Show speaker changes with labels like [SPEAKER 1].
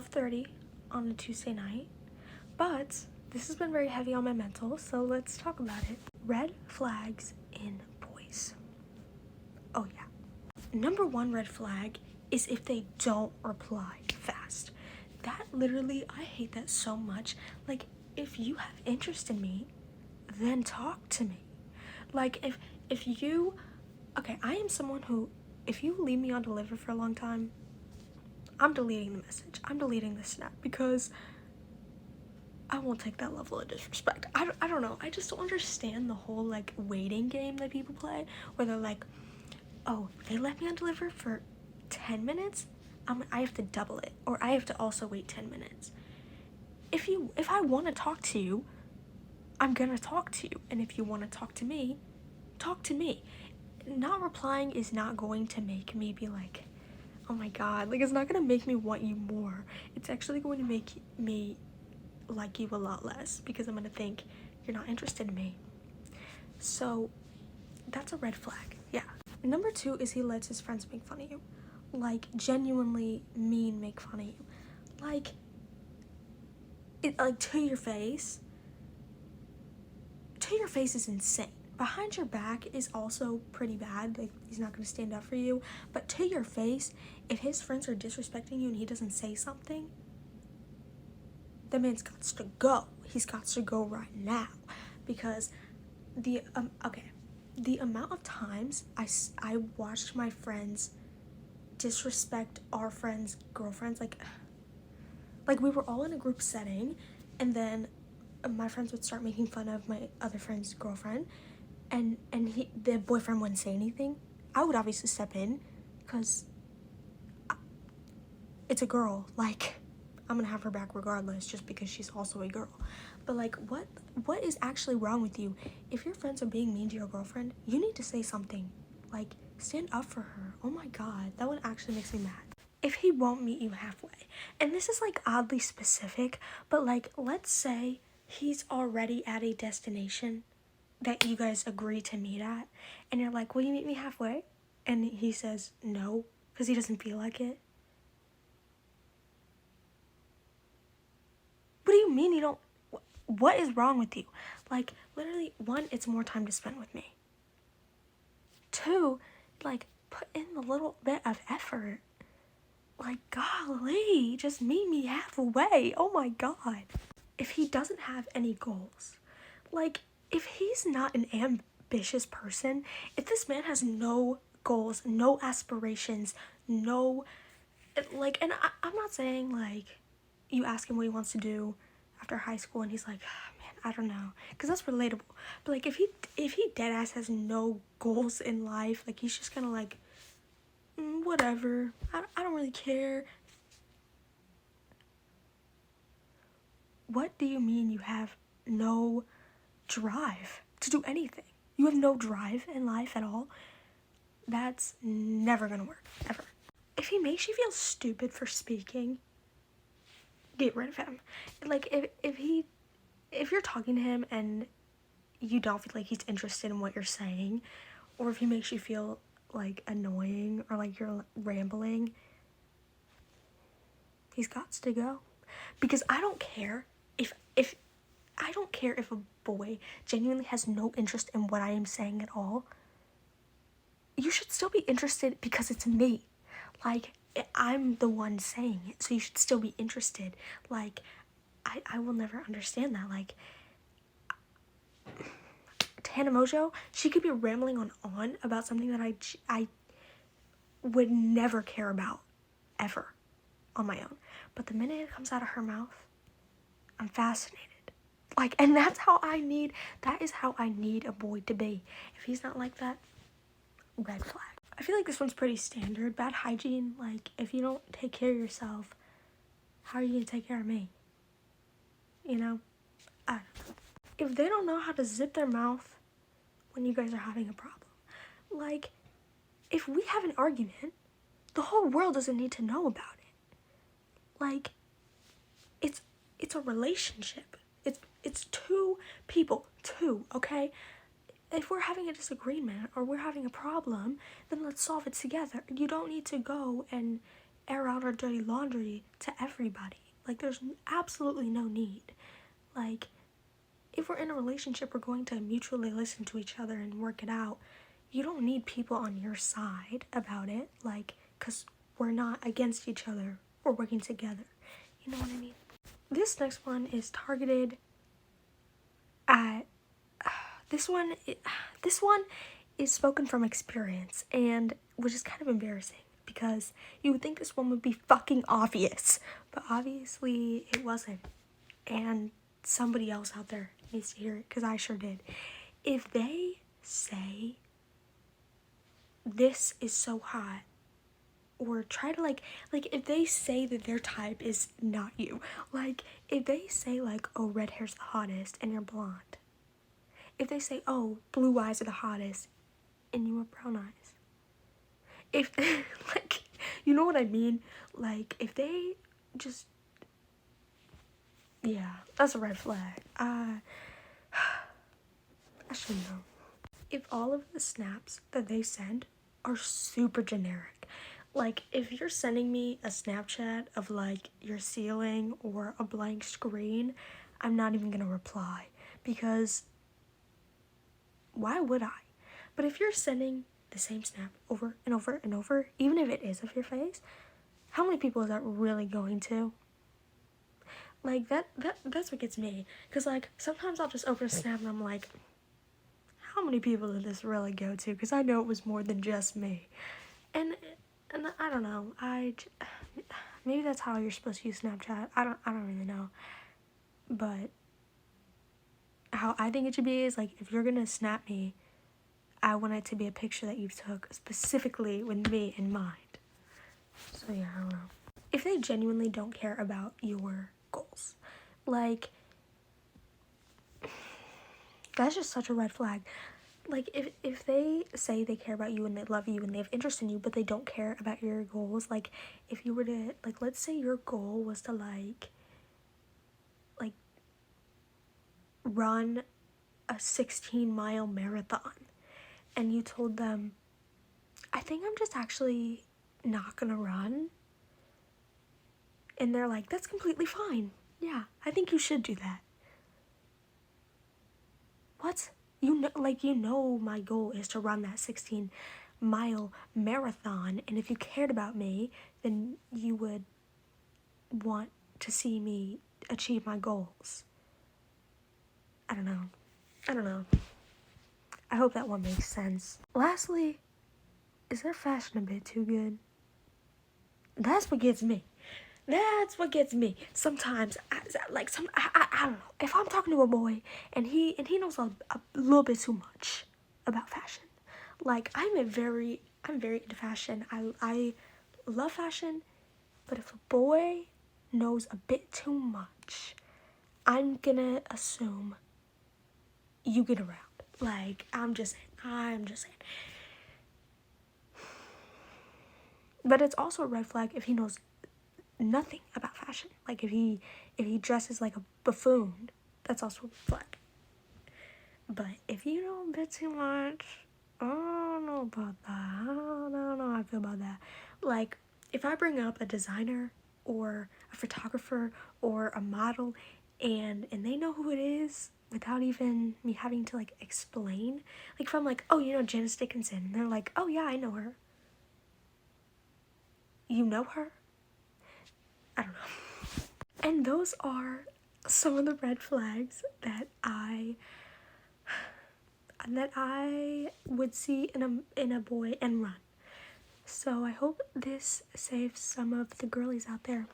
[SPEAKER 1] 12:30 on a Tuesday night, but this has been very heavy on my mental, so let's talk about it. Red flags in boys. Oh yeah. Number one red flag is if they don't reply fast. That literally, I hate that so much. Like, if you have interest in me, then talk to me. Like, if you, okay, I am someone who, if you leave me undelivered for a long time, I'm deleting the message. I'm deleting the snap because I won't take that level of disrespect. I don't know. I just don't understand the whole like waiting game that people play where they're like, oh, they left me undelivered for 10 minutes? I have to double it, or I have to also wait 10 minutes. If I want to talk to you, I'm gonna talk to you. And if you want to talk to me, talk to me. Not replying is not going to make me be like, oh my god, like it's not gonna make me want you more. It's actually going to make me like you a lot less because I'm gonna think you're not interested in me. So that's a red flag. Yeah. Number two is he lets his friends make fun of you. Like genuinely mean make fun of you. Like it, like to your face. To your face is insane. Behind your back is also pretty bad. Like he's not gonna stand up for you. But to your face, if his friends are disrespecting you and he doesn't say something, the man's got to go. He's got to go right now. Because the amount of times I watched my friends disrespect our friends' girlfriends, like we were all in a group setting, and then my friends would start making fun of my other friend's girlfriend, and the boyfriend wouldn't say anything. I would obviously step in because it's a girl. Like, I'm gonna have her back regardless just because she's also a girl. But like, what is actually wrong with you? If your friends are being mean to your girlfriend, you need to say something. Like, stand up for her. Oh my god, that one actually makes me mad. If he won't meet you halfway, and this is like oddly specific, but like, let's say he's already at a destination that you guys agree to meet at, and you're like, will you meet me halfway? And he says no because he doesn't feel like it. What do you mean you don't? What is wrong with you? Like, literally, one, it's more time to spend with me. Two, like, put in a little bit of effort. Like, golly, just meet me halfway. Oh my god. If he doesn't have any goals, like, if he's not an ambitious person, if this man has no goals, no aspirations, no, like, and I'm not saying, like, you ask him what he wants to do after high school and he's like, oh, man, I don't know, because that's relatable. But like, if he deadass has no goals in life, like he's just kind of like, whatever, I don't really care. What do you mean you have no drive to do anything? You have no drive in life at all? That's never gonna work, ever. If he makes you feel stupid for speaking, get rid of him. Like, if you're talking to him and you don't feel like he's interested in what you're saying, or if he makes you feel like annoying or like you're rambling, he's got to go. Because I don't care if a boy genuinely has no interest in what I am saying at all. You should still be interested because it's me. Like, I'm the one saying it, so you should still be interested. Like, I will never understand that. Like, Tana Mojo, she could be rambling on about something that I would never care about, ever, on my own. But the minute it comes out of her mouth, I'm fascinated. Like, and that is how I need a boy to be. If he's not like that, red flag. I feel like this one's pretty standard. Bad hygiene. Like, if you don't take care of yourself, how are you gonna take care of me? You know? I don't know. If they don't know how to zip their mouth when you guys are having a problem, like, if we have an argument, the whole world doesn't need to know about it. Like, it's a relationship. It's two people, okay? If we're having a disagreement or we're having a problem, then let's solve it together. You don't need to go and air out our dirty laundry to everybody. Like, there's absolutely no need. Like, if we're in a relationship, we're going to mutually listen to each other and work it out. You don't need people on your side about it, like, because we're not against each other. We're working together. You know what I mean? This next one is targeted at... This one is spoken from experience, and which is kind of embarrassing because you would think this one would be fucking obvious, but obviously it wasn't. And somebody else out there needs to hear it, because I sure did. If they say, this is so hot, or try to like if they say that their type is not you, like if they say like, oh, red hair's the hottest and you're blonde, if they say, oh, blue eyes are the hottest and you have brown eyes, if like, you know what I mean, like if they just, yeah, that's a red flag. I should know. If all of the snaps that they send are super generic, like if you're sending me a Snapchat of like your ceiling or a blank screen, I'm not even gonna reply, because why would I? But if you're sending the same snap over and over and over, even if it is of your face, how many people is that really going to? Like that's what gets me, because like sometimes I'll just open a snap and I'm like, how many people did this really go to? Because I know it was more than just me. And I don't know, maybe that's how you're supposed to use Snapchat. I don't really know. But how I think it should be is like, if you're gonna snap me, I want it to be a picture that you took specifically with me in mind. So yeah, I don't know. If they genuinely don't care about your goals, like, that's just such a red flag. Like, if they say they care about you and they love you and they have interest in you, but they don't care about your goals, like, if you were to, like, let's say your goal was to, like run a 16-mile marathon, and you told them, I think I'm just actually not gonna run, and they're like, that's completely fine. Yeah, I think you should do that. What? You know my goal is to run that 16-mile marathon, and if you cared about me, then you would want to see me achieve my goals. I don't know. I hope that one makes sense. Lastly, is their fashion a bit too good? That's what gets me. Sometimes, I don't know. If I'm talking to a boy and he knows a little bit too much about fashion, like I'm very into fashion. I love fashion, but if a boy knows a bit too much, I'm gonna assume you get around. Like, I'm just saying. But it's also a red flag if he knows nothing about fashion. Like if he dresses like a buffoon, that's also a red flag. But if you know a bit too much, I don't know about that. I don't know how I feel about that. Like, if I bring up a designer or a photographer or a model and they know who it is without even me having to like explain, like if I'm like, oh, you know Janice Dickinson, and they're like, oh yeah, I know her. You know her? I don't know. And those are some of the red flags that I would see in a boy and run. So I hope this saves some of the girlies out there.